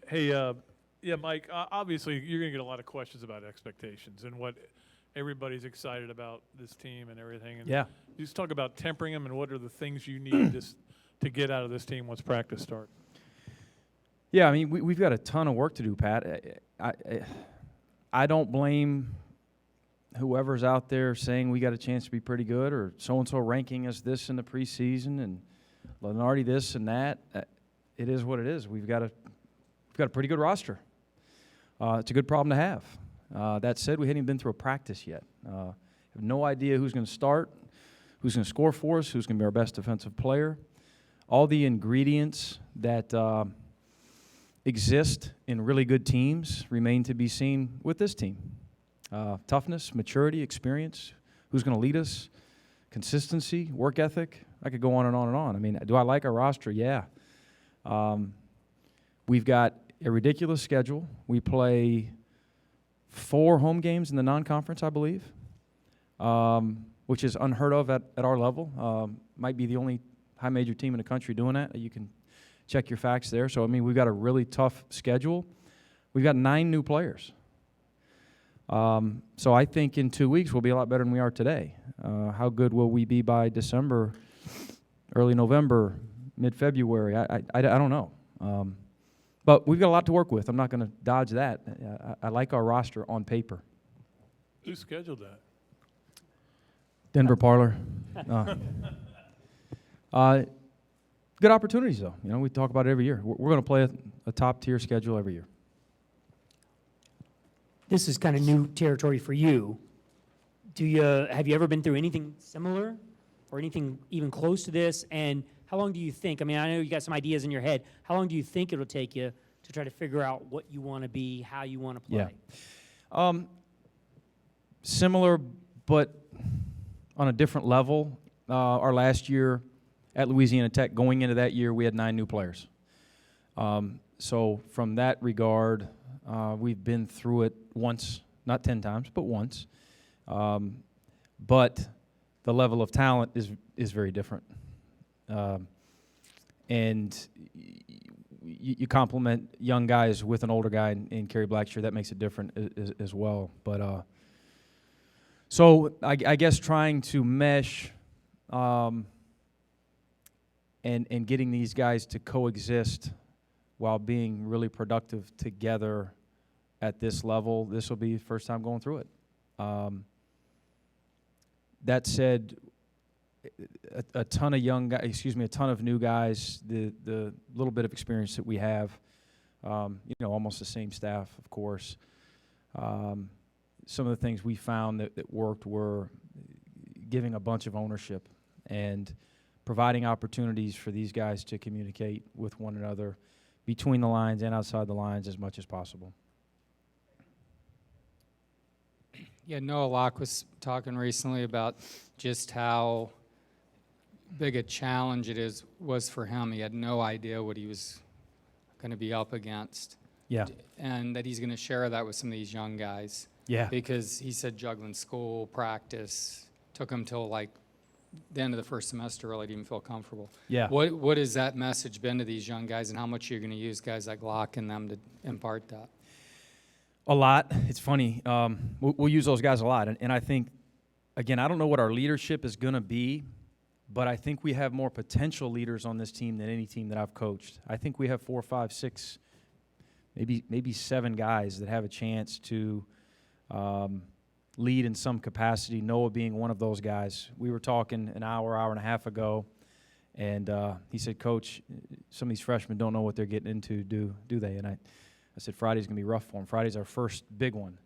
Hey, yeah, Mike, obviously you're going to get a lot of questions about expectations and what everybody's excited about this team and everything. And Yeah. you just talk about tempering them and what are the things you need to get out of this team once practice starts. Yeah, I mean, we've got a ton of work to do, Pat. I don't blame whoever's out there saying we got a chance to be pretty good or so-and-so ranking us this in the preseason and Lenardi this and that. It is what it is. We've got a pretty good roster. It's a good problem to have. That said, we hadn't even been through a practice yet. Have no idea who's going to start, who's going to score for us, who's going to be our best defensive player. All the ingredients that exist in really good teams remain to be seen with this team. Toughness, maturity, experience, who's going to lead us, consistency, work ethic. I could go on and on and on. I mean, do I like our roster? Yeah. We've got a ridiculous schedule. We play 4 home games in the non-conference, I believe, which is unheard of at our level. Might be the only high major team in the country doing that. You can check your facts there. So, I mean, we've got a really tough schedule. We've got 9 new players. So I think in 2 weeks we'll be a lot better than we are today. How good will we be by December, early November, mid-February? I don't know. But we've got a lot to work with. I'm not going to dodge that. I like our roster on paper. Who scheduled that? Denver Parlor. Good opportunities, though. You know, we talk about it every year. We're going to play a top-tier schedule every year. This is kind of new territory for you. Have you ever been through anything similar or anything even close to this? And how long do you think, I mean, I know you got some ideas in your head. How long do you think it'll take you to try to figure out what you want to be, how you want to play? Yeah. Similar, but on a different level. Our last year at Louisiana Tech, going into that year, we had 9 new players. So from that regard, we've been through it once, not 10 times, but once. But the level of talent is very different. And you complement young guys with an older guy in Kerry Blackshear, that makes it different as well. But so I guess trying to mesh and getting these guys to coexist while being really productive together at this level, this will be the first time going through it. That said, a ton of young guys, a ton of new guys, the little bit of experience that we have, almost the same staff, of course. Some of the things we found that worked were giving a bunch of ownership and providing opportunities for these guys to communicate with one another between the lines and outside the lines as much as possible. Yeah, Noah Locke was talking recently about just how big a challenge was for him. He had no idea what he was going to be up against. Yeah. And that he's going to share that with some of these young guys. Yeah. Because he said juggling school, practice, took him till like the end of the first semester really to even feel comfortable. Yeah. What has that message been to these young guys, and how much you're going to use guys like Locke and them to impart that? A lot. It's funny. We'll use those guys a lot. And I think, again, I don't know what our leadership is going to be, but I think we have more potential leaders on this team than any team that I've coached. I think we have 4, 5, 6, maybe 7 guys that have a chance to lead in some capacity, Noah being one of those guys. We were talking an hour and a half ago, and he said, Coach, some of these freshmen don't know what they're getting into, do they? And I said, Friday's going to be rough for them. Friday's our first big one.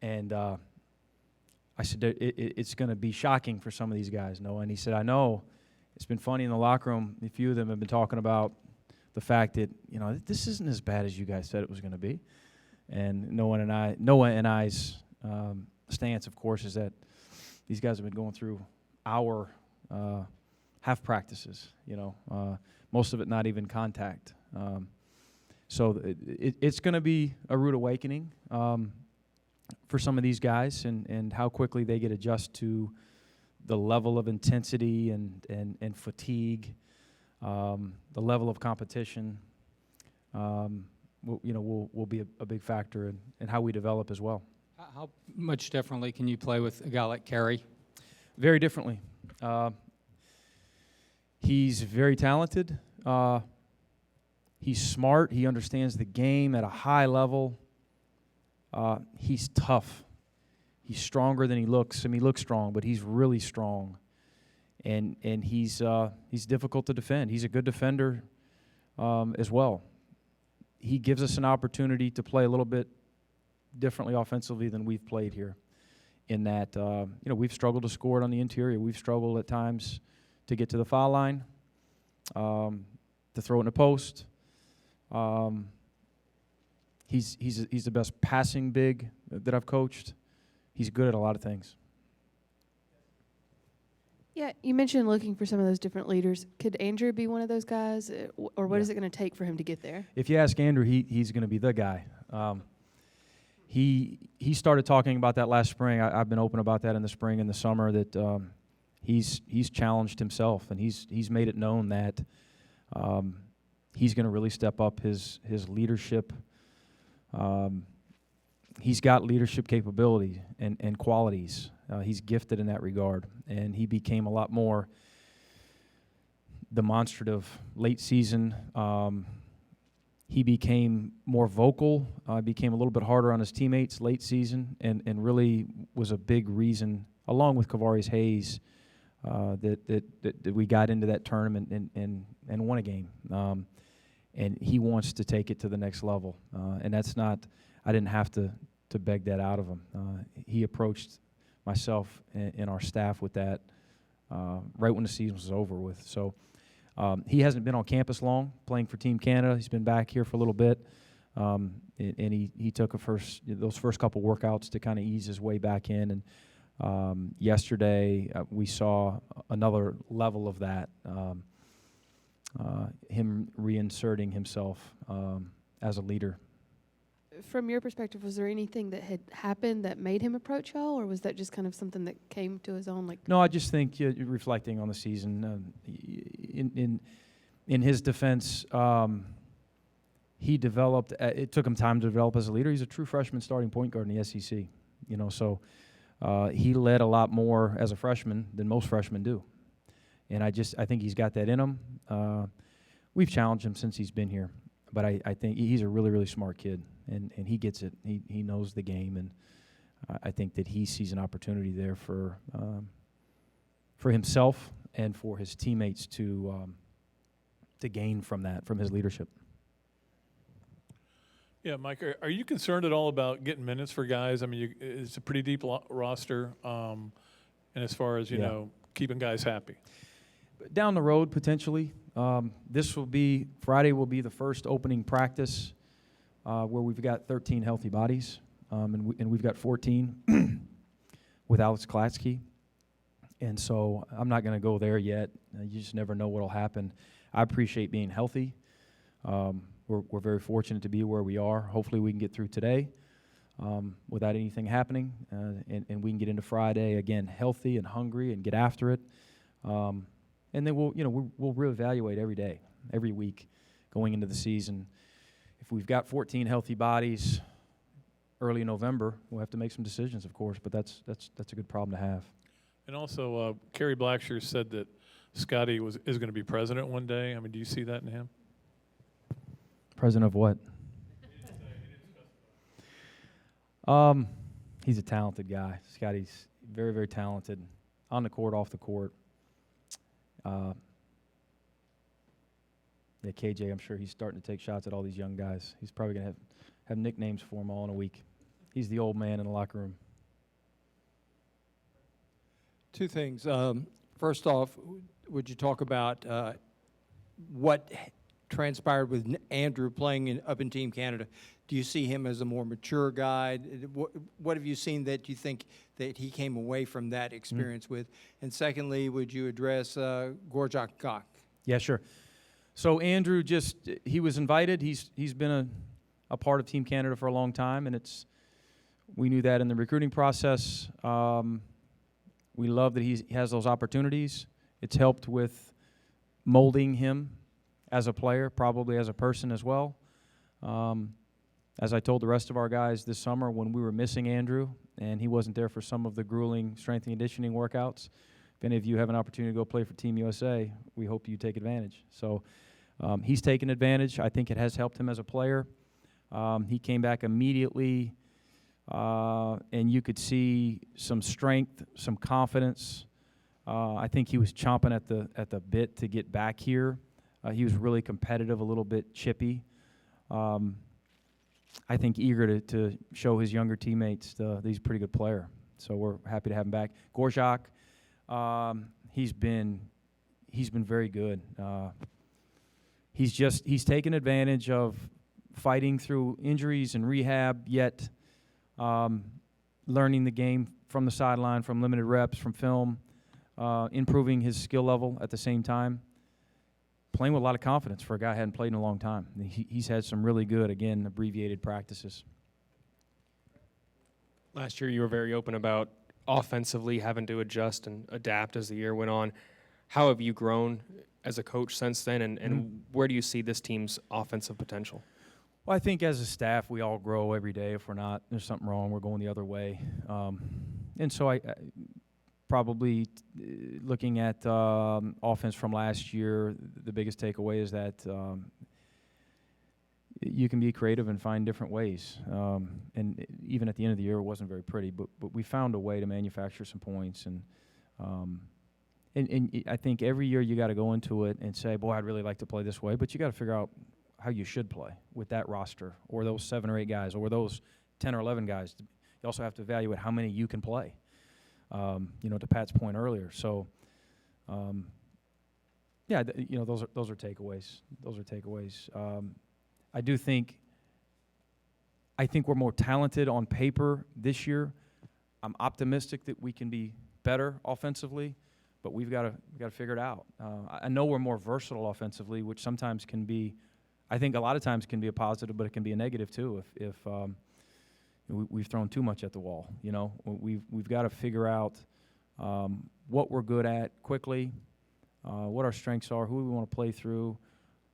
And I said, it's going to be shocking for some of these guys, Noah. And he said, I know. It's been funny in the locker room. A few of them have been talking about the fact that, this isn't as bad as you guys said it was going to be. And Noah and I's stance, of course, is that these guys have been going through our half practices, most of it not even contact. So it's going to be a rude awakening for some of these guys, and how quickly they get adjust to the level of intensity and fatigue, the level of competition. will be a big factor in how we develop as well. How much differently can you play with a guy like Kerry? Very differently. He's very talented. He's smart. He understands the game at a high level. He's tough. He's stronger than he looks. I mean, he looks strong, but he's really strong. And he's difficult to defend. He's a good defender as well. He gives us an opportunity to play a little bit differently offensively than we've played here. In that, we've struggled to score it on the interior. We've struggled at times to get to the foul line, to throw it in the post. He's the best passing big that I've coached. He's good at a lot of things. Yeah, you mentioned looking for some of those different leaders. Could Andrew be one of those guys, or what is it going to take for him to get there? If you ask Andrew, he's going to be the guy. He started talking about that last spring. I've been open about that in the spring and the summer, that he's challenged himself, and he's made it known that he's going to really step up his leadership. He's got leadership capability and qualities. He's gifted in that regard, and he became a lot more demonstrative late season. He became more vocal, became a little bit harder on his teammates late season, and really was a big reason, along with Kavarius Hayes, that we got into that tournament and won a game. And he wants to take it to the next level. And that's not, I didn't have to beg that out of him. He approached myself and our staff with that right when the season was over with. So he hasn't been on campus long playing for Team Canada. He's been back here for a little bit. And he took those first couple workouts to kind of ease his way back in. And yesterday we saw another level of that, him reinserting himself as a leader. From your perspective, was there anything that had happened that made him approach y'all, or was that just kind of something that came to his own? No, I just think reflecting on the season, in his defense, he developed. It took him time to develop as a leader. He's a true freshman starting point guard in the SEC. So he led a lot more as a freshman than most freshmen do, and I think he's got that in him. We've challenged him since he's been here, but I think he's a really, really smart kid. And he gets it. He knows the game, and I think that he sees an opportunity there for himself and for his teammates to gain from that, from his leadership. Yeah, Mike, are you concerned at all about getting minutes for guys? I mean, it's a pretty deep roster, and as far as, keeping guys happy. Down the road, potentially. Friday will be the first opening practice where we've got 13 healthy bodies, and we've got 14 with Alex Klatsky. And so I'm not going to go there yet. You just never know what will happen. I appreciate being healthy. We're very fortunate to be where we are. Hopefully we can get through today without anything happening, and we can get into Friday, again, healthy and hungry and get after it. And then we'll reevaluate every day, every week going into the season. If we've got 14 healthy bodies early November, we'll have to make some decisions, of course, but that's a good problem to have. And also, Kerry Blackshear said that Scotty is going to be president one day. I mean, do you see that in him? President of what? He's a talented guy. Scotty's very, very talented, on the court, off the court. Yeah, KJ, I'm sure he's starting to take shots at all these young guys. He's probably going to have nicknames for them all in a week. He's the old man in the locker room. Two things. First off, would you talk about what transpired with Andrew playing up in Team Canada? Do you see him as a more mature guy? What have you seen that you think that he came away from that experience with? And secondly, would you address Gorjak Gok? Yeah, sure. So Andrew he was invited. He's been a part of Team Canada for a long time, and we knew that in the recruiting process. We love that he has those opportunities. It's helped with molding him as a player, probably as a person as well. As I told the rest of our guys this summer when we were missing Andrew and he wasn't there for some of the grueling strength and conditioning workouts, if any of you have an opportunity to go play for Team USA, we hope you take advantage. So he's taken advantage. I think it has helped him as a player. He came back immediately, and you could see some strength, some confidence. I think he was chomping at the bit to get back here. He was really competitive, a little bit chippy. I think eager to show his younger teammates that he's a pretty good player. So we're happy to have him back. Gorjak, he's been very good. He's taken advantage of fighting through injuries and rehab, yet learning the game from the sideline, from limited reps, from film, improving his skill level at the same time. Playing with a lot of confidence for a guy who hadn't played in a long time. He's had some really good, again, abbreviated practices. Last year, you were very open about offensively having to adjust and adapt as the year went on. How have you grown as a coach since then, and where do you see this team's offensive potential? Well, I think as a staff, we all grow every day. If we're not, there's something wrong. We're going the other way. And so I probably looking at offense from last year, the biggest takeaway is that you can be creative and find different ways. And even at the end of the year, it wasn't very pretty, but we found a way to manufacture some points. And I think every year you got to go into it and say, boy, I'd really like to play this way, but you got to figure out how you should play with that roster or those 7 or 8 guys or those 10 or 11 guys. You also have to evaluate how many you can play. To Pat's point earlier. So, those are takeaways. Those are takeaways. I think we're more talented on paper this year. I'm optimistic that we can be better offensively, but we've got to figure it out. I know we're more versatile offensively, which sometimes can be, I think a lot of times can be a positive, but it can be a negative too if we've thrown too much at the wall. We've got to figure out what we're good at quickly, what our strengths are, who we want to play through.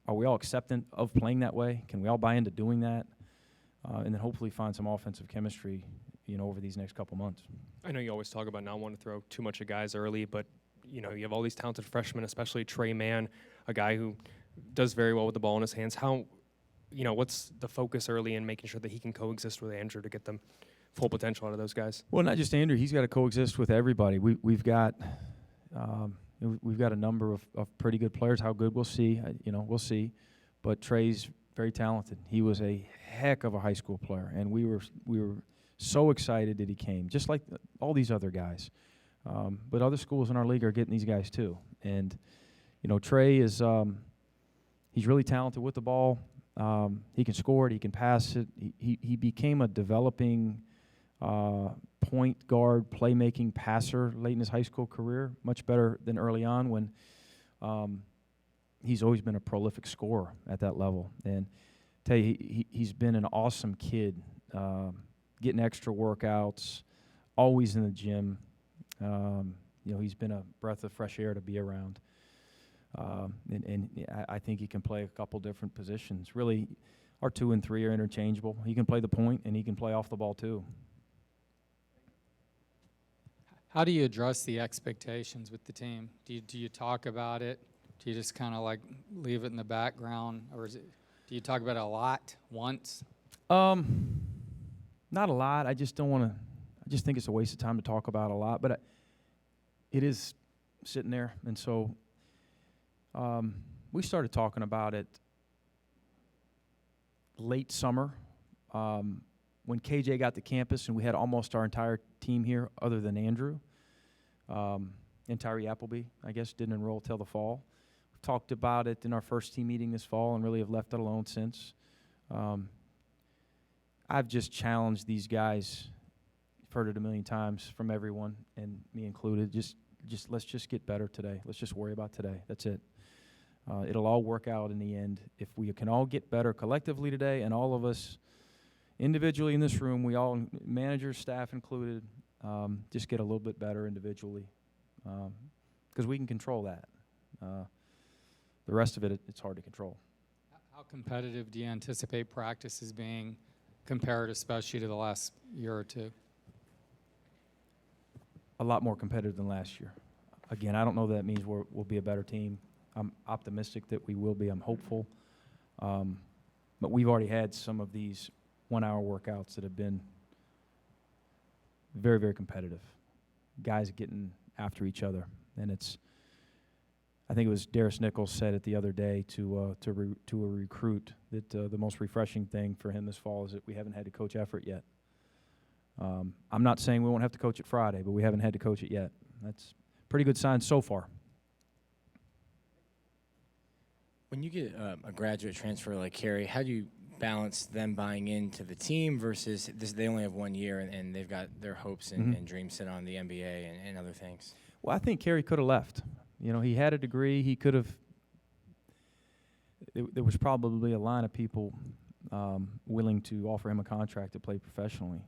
Are we all acceptant of playing that way? Can we all buy into doing that? And then hopefully find some offensive chemistry, over these next couple months. I know you always talk about not wanting to throw too much at guys early, but you have all these talented freshmen, especially Trey Mann, a guy who does very well with the ball in his hands. How what's the focus early in making sure that he can coexist with Andrew to get them full potential out of those guys? Well, not just Andrew. He's got to coexist with everybody. We've got a number of pretty good players. How good, we'll see. We'll see. But Trey's very talented. He was a heck of a high school player, and we were so excited that he came, just like all these other guys. But other schools in our league are getting these guys too. And Trey is he's really talented with the ball. He can score it. He can pass it. He became a developing point guard, playmaking passer late in his high school career, much better than early on when he's always been a prolific scorer at that level. And tell you, he's been an awesome kid, getting extra workouts, always in the gym. He's been a breath of fresh air to be around. And I think he can play a couple different positions. Really, our 2 and 3 are interchangeable. He can play the point, and he can play off the ball too. How do you address the expectations with the team? Do you talk about it? Do you just kind of like leave it in the background, or do you talk about it a lot once? Not a lot. I just don't want to. I just think it's a waste of time to talk about a lot. But it is sitting there, and so we started talking about it late summer when KJ got to campus, and we had almost our entire team here, other than Andrew. And Tyree Appleby, I guess, didn't enroll till the fall. We talked about it in our first team meeting this fall and really have left it alone since. I've just challenged these guys. You've heard it a million times from everyone, and me included. Just let's just get better today. Let's just worry about today. That's it. It'll all work out in the end. If we can all get better collectively today, and all of us individually in this room, we all, managers, staff included, just get a little bit better individually, because we can control that. The rest of it, it's hard to control. How competitive do you anticipate practices being compared especially to the last year or two? A lot more competitive than last year. Again, I don't know that means we'll be a better team. I'm optimistic that we will be. I'm hopeful. But we've already had some of these 1-hour workouts that have been very, very competitive. Guys getting after each other. And I think it was Darius Nichols said it the other day to a recruit that the most refreshing thing for him this fall is that we haven't had to coach effort yet. I'm not saying we won't have to coach it Friday, but we haven't had to coach it yet. That's a pretty good sign so far. When you get a graduate transfer like Kerry, how do you balance them buying into the team versus they only have 1 year and they've got their hopes and dreams set on the NBA and other things? Well, I think Kerry could have left. You know, he had a degree. He could have. There was probably a line of people willing to offer him a contract to play professionally.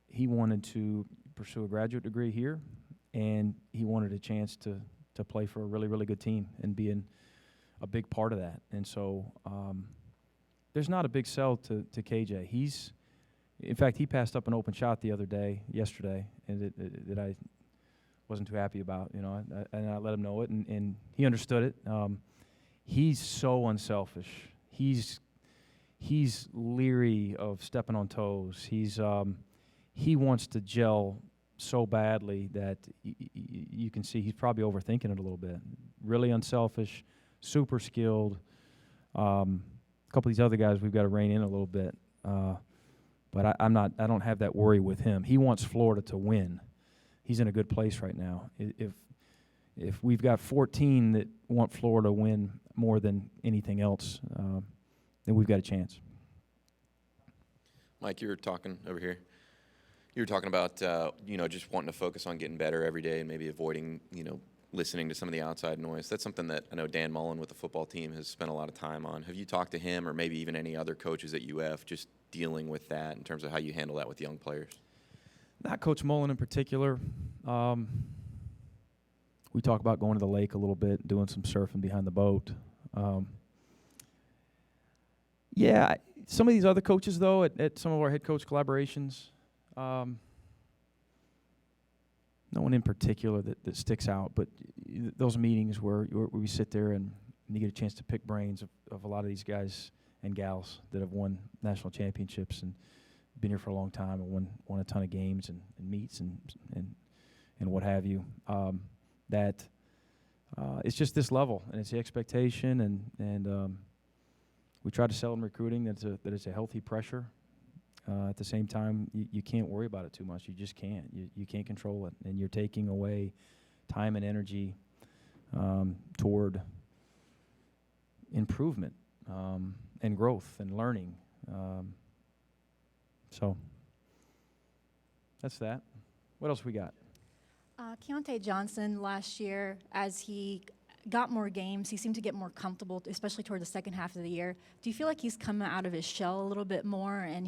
He wanted to pursue a graduate degree here, and he wanted a chance to play for a really, really good team and be a big part of that. And so there's not a big sell to KJ. In fact, he passed up an open shot yesterday, and that I wasn't too happy about, you know, and I let him know it, and he understood it. He's so unselfish. He's leery of stepping on toes. He wants to gel so badly that you can see he's probably overthinking it a little bit. Really unselfish, super skilled. A couple of these other guys we've got to rein in a little bit, but I don't have that worry with him. He wants Florida to win. He's in a good place right now. If we've got 14 that want Florida to win more than anything else, then we've got a chance. Mike, you were talking over here. You were talking about, just wanting to focus on getting better every day and maybe avoiding, listening to some of the outside noise. That's something that I know Dan Mullen with the football team has spent a lot of time on. Have you talked to him or maybe even any other coaches at UF just dealing with that in terms of how you handle that with young players? Not Coach Mullen in particular. We talk about going to the lake a little bit, doing some surfing behind the boat. Some of these other coaches, though, at some of our head coach collaborations, no one in particular that sticks out, but those meetings where we sit there and you get a chance to pick brains of a lot of these guys and gals that have won national championships and been here for a long time and won a ton of games and meets and what have you. It's just this level, and it's the expectation, and we try to sell in recruiting that it's a healthy pressure. At the same time, you can't worry about it too much. You just can't. You can't control it, and you're taking away time and energy toward improvement and growth and learning. So that's that. What else we got? Keyonte Johnson last year, as he got more games, he seemed to get more comfortable, especially toward the second half of the year. Do you feel like he's coming out of his shell a little bit more? And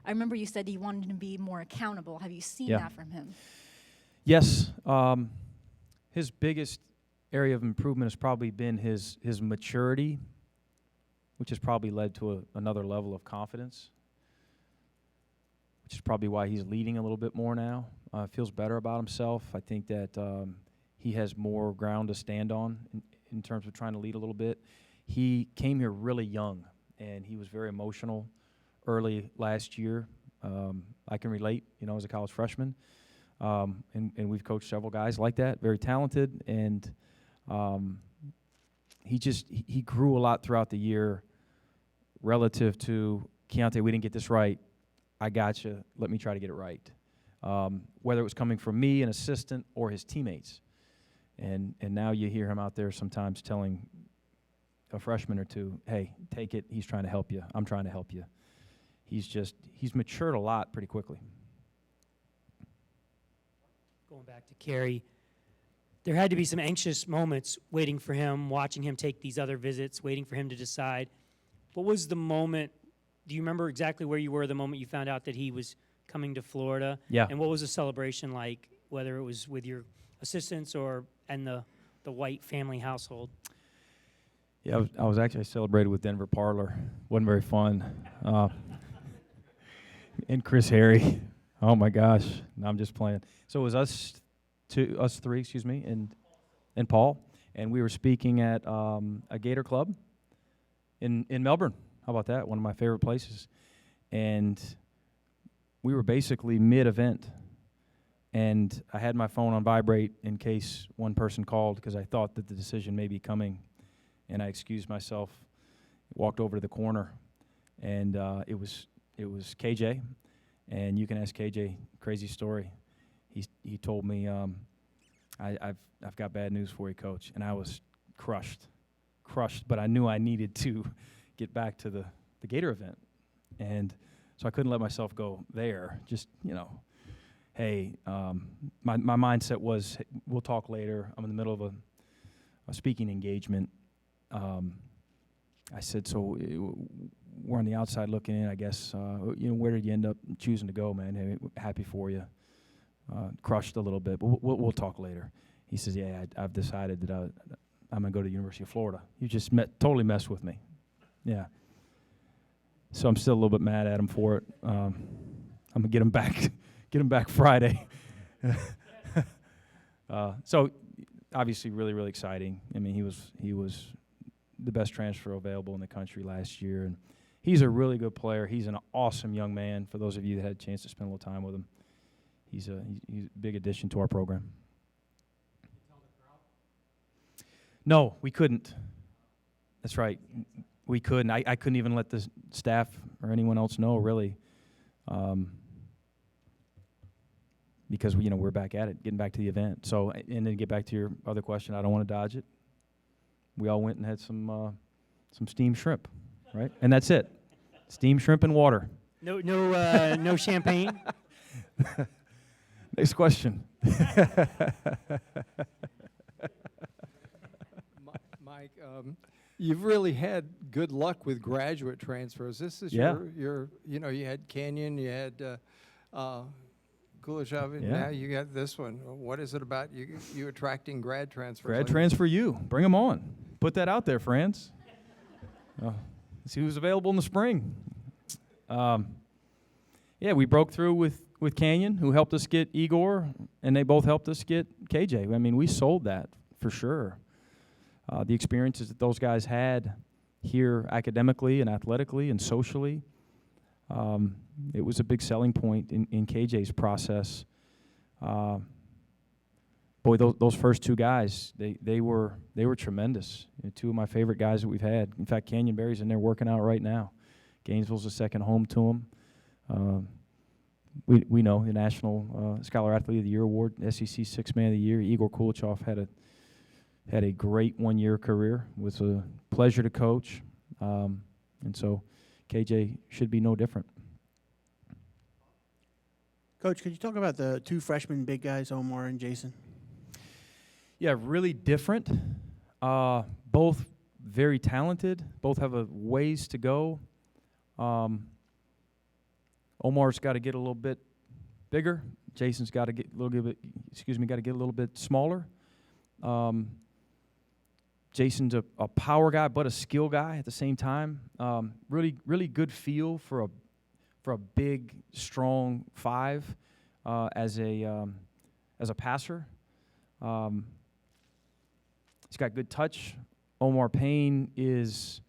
I remember you said he wanted to be more accountable. Have you seen that from him? Yes. His biggest area of improvement has probably been his maturity, which has probably led to another level of confidence, which is probably why he's leading a little bit more now. Feels better about himself. I think that he has more ground to stand on in terms of trying to lead a little bit. He came here really young, and he was very emotional early last year. I can relate, as a college freshman. And we've coached several guys like that, very talented, and he grew a lot throughout the year relative to, Keyonte, we didn't get this right. I got you. Let me try to get it right. Whether it was coming from me, an assistant, or his teammates. And now you hear him out there sometimes telling a freshman or two, hey, take it. He's trying to help you. I'm trying to help you. He's matured a lot pretty quickly. Going back to Kerry, there had to be some anxious moments waiting for him, watching him take these other visits, waiting for him to decide. What was the moment? Do you remember exactly where you were the moment you found out that he was coming to Florida? Yeah. And what was the celebration like, whether it was with your assistants or and the White family household? Yeah, I celebrated with Denver Parlor. Wasn't very fun. And Chris Harry. Oh my gosh. No, I'm just playing. So it was us three, excuse me, and Paul, and we were speaking at a Gator club in Melbourne. How about that? One of my favorite places. And we were basically mid-event, and I had my phone on vibrate in case one person called because I thought that the decision may be coming. And I excused myself, walked over to the corner, and it was KJ, and you can ask KJ. Crazy story. He told me, I've got bad news for you, Coach, and I was crushed. But I knew I needed to get back to the Gator event, and so I couldn't let myself go there. Just hey, my mindset was, hey, we'll talk later. I'm in the middle of a speaking engagement. I said, so we're on the outside looking in, I guess. Where did you end up choosing to go, man? Hey, happy for you. Crushed a little bit, but we'll talk later. He says, yeah, I've decided that I'm going to go to the University of Florida. You just totally messed with me. Yeah. So I'm still a little bit mad at him for it. I'm going to get him back Friday. So obviously really, really exciting. I mean, he was the best transfer available in the country last year, and he's a really good player. He's an awesome young man. For those of you that had a chance to spend a little time with him, he's a big addition to our program. No, we couldn't. That's right. We couldn't. I couldn't even let the staff or anyone else know, really, because we're back at it, getting back to the event. So, and then get back to your other question. I don't want to dodge it. We all went and had some steamed shrimp, right? And that's it. Steamed shrimp and water. No champagne. Next question. Mike, you've really had good luck with graduate transfers. This is your you had Kenyon, you had Kuleshov, Yeah. now you got this one. What is it about you attracting grad transfers? Grad transfer you. Bring them on. Put that out there, friends. See who's available in the spring. Yeah, we broke through with Canyon, who helped us get Igor, and they both helped us get KJ. I mean, we sold that for sure. The experiences that those guys had here academically and athletically and socially, it was a big selling point in KJ's process. Boy, those first two guys, they were tremendous. Two of my favorite guys that we've had. In fact, Canyon Berry's in there working out right now. Gainesville's a second home to him. We know the National Scholar Athlete of the Year award, SEC Sixth Man of the Year. Igor Kuleshov had a great one-year career. It was a pleasure to coach, and so KJ should be no different. Coach, could you talk about the two freshman big guys, Omar and Jason? Yeah, really different. Both very talented. Both have a ways to go. Omar's got to get a little bit bigger. Jason's got to get a little bit smaller. Jason's a power guy, but a skill guy at the same time. Really, really good feel for a big, strong five as a passer. He's got good touch. Omar Payne is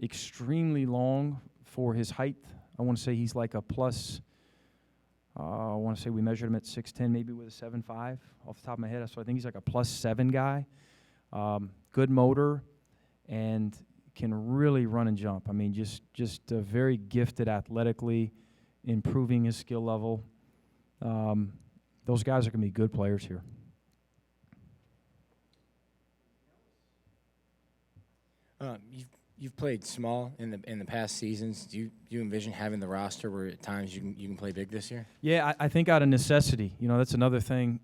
extremely long for his height. I want to say he's like a plus. I want to say we measured him at 6'10", maybe with a 7'5", off the top of my head. So I think he's like a +7 guy. Good motor, and can really run and jump. I mean, just very gifted athletically, improving his skill level. Those guys are going to be good players here. You've played small in the past seasons. Do you envision having the roster where at times you can play big this year? Yeah, I think out of necessity. That's another thing.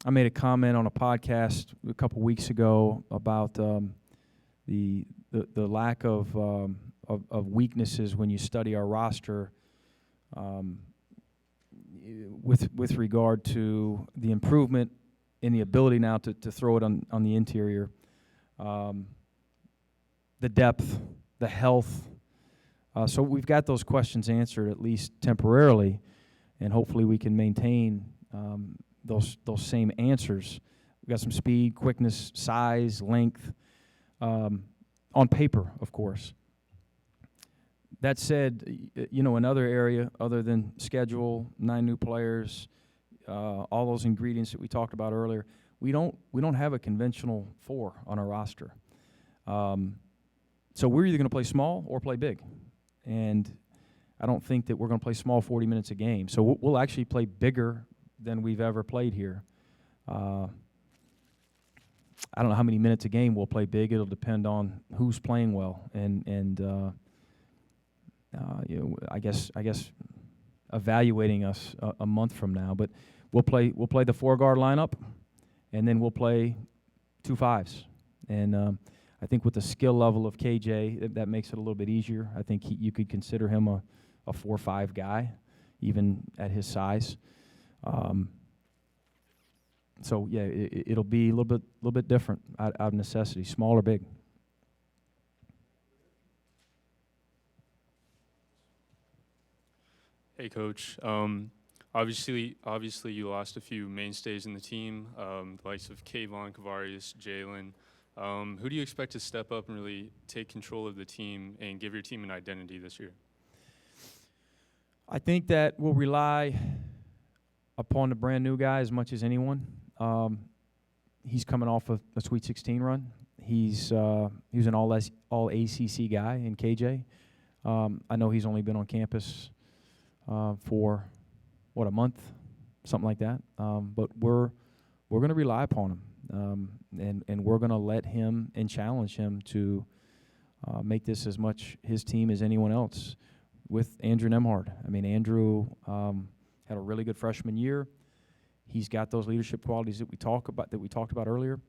I made a comment on a podcast a couple weeks ago about the lack of weaknesses when you study our roster with regard to the improvement and the ability now to throw it on the interior. The depth, the health. So we've got those questions answered, at least temporarily, and hopefully we can maintain those same answers. We've got some speed, quickness, size, length, on paper, of course. That said, another area other than schedule, 9 new players, all those ingredients that we talked about earlier, we don't have a conventional 4 on our roster. So we're either going to play small or play big, and I don't think that we're going to play small 40 minutes a game. So we'll actually play bigger than we've ever played here. I don't know how many minutes a game we'll play big. It'll depend on who's playing well, and I guess evaluating us a month from now. But we'll play the 4-guard lineup, and then we'll play 2 5s. And I think with the skill level of KJ, that makes it a little bit easier. I think you could consider him a 4-5 guy, even at his size. So yeah, it'll be a little bit different out of necessity, small or big. Hey, Coach. Obviously, you lost a few mainstays in the team, the likes of Kayvon, Kavarius, Jalen. Who do you expect to step up and really take control of the team and give your team an identity this year? I think that we'll rely upon the brand new guy as much as anyone. He's coming off a Sweet 16 run. He was an all ACC guy in KJ. I know he's only been on campus for a month, something like that. But we're going to rely upon him, and we're going to let him and challenge him to make this as much his team as anyone else. With Andrew Nembhard, I mean, Andrew had a really good freshman year. He's got those leadership qualities that we talked about earlier.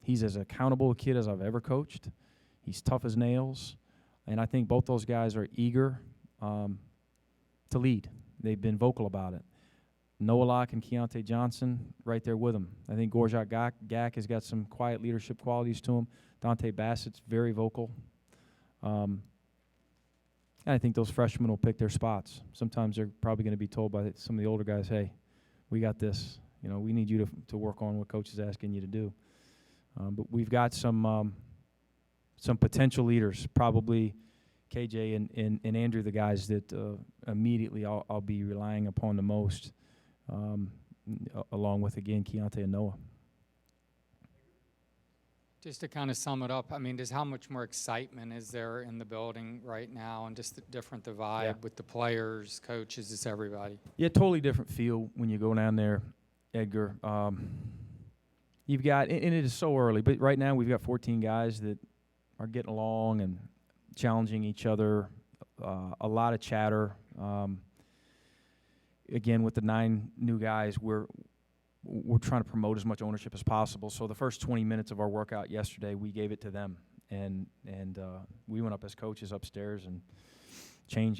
He's as accountable a kid as I've ever coached. He's tough as nails, and I think both those guys are eager to lead. They've been vocal about it. Noah Locke and Keyonte Johnson right there with him. I think Gorjak Gak has got some quiet leadership qualities to him. Dante Bassett's very vocal. And I think those freshmen will pick their spots. Sometimes they're probably going to be told by some of the older guys, hey, we got this. We need you to work on what coach is asking you to do. But we've got some potential leaders, probably KJ and Andrew, the guys that immediately I'll be relying upon the most, along with, again, Keyonte and Noah. Just to kind of sum it up, I mean, just how much more excitement is there in the building right now, and just the vibe with the players, coaches, just everybody? Yeah, totally different feel when you go down there, Edgar. You've got, and it is so early, but right now we've got 14 guys that are getting along and challenging each other. A lot of chatter. Again, with the 9 new guys, we're trying to promote as much ownership as possible. So the first 20 minutes of our workout yesterday, we gave it to them, and we went up as coaches upstairs and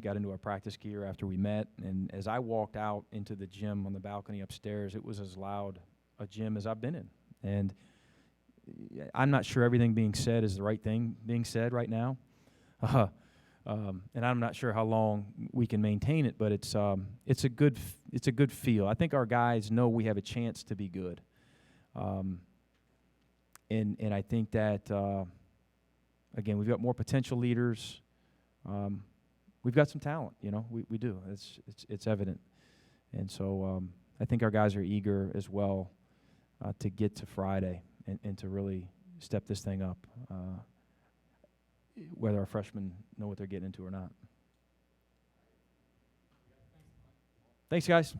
got into our practice gear after we met. And as I walked out into the gym on the balcony upstairs, it was as loud a gym as I've been in. And I'm not sure everything being said is the right thing being said right now. And I'm not sure how long we can maintain it, but it's a good feel. I think our guys know we have a chance to be good, and I think that again, we've got more potential leaders. We've got some talent, we do. It's evident, and so I think our guys are eager as well to get to Friday and to really step this thing up. Whether our freshmen know what they're getting into or not. Thanks, guys.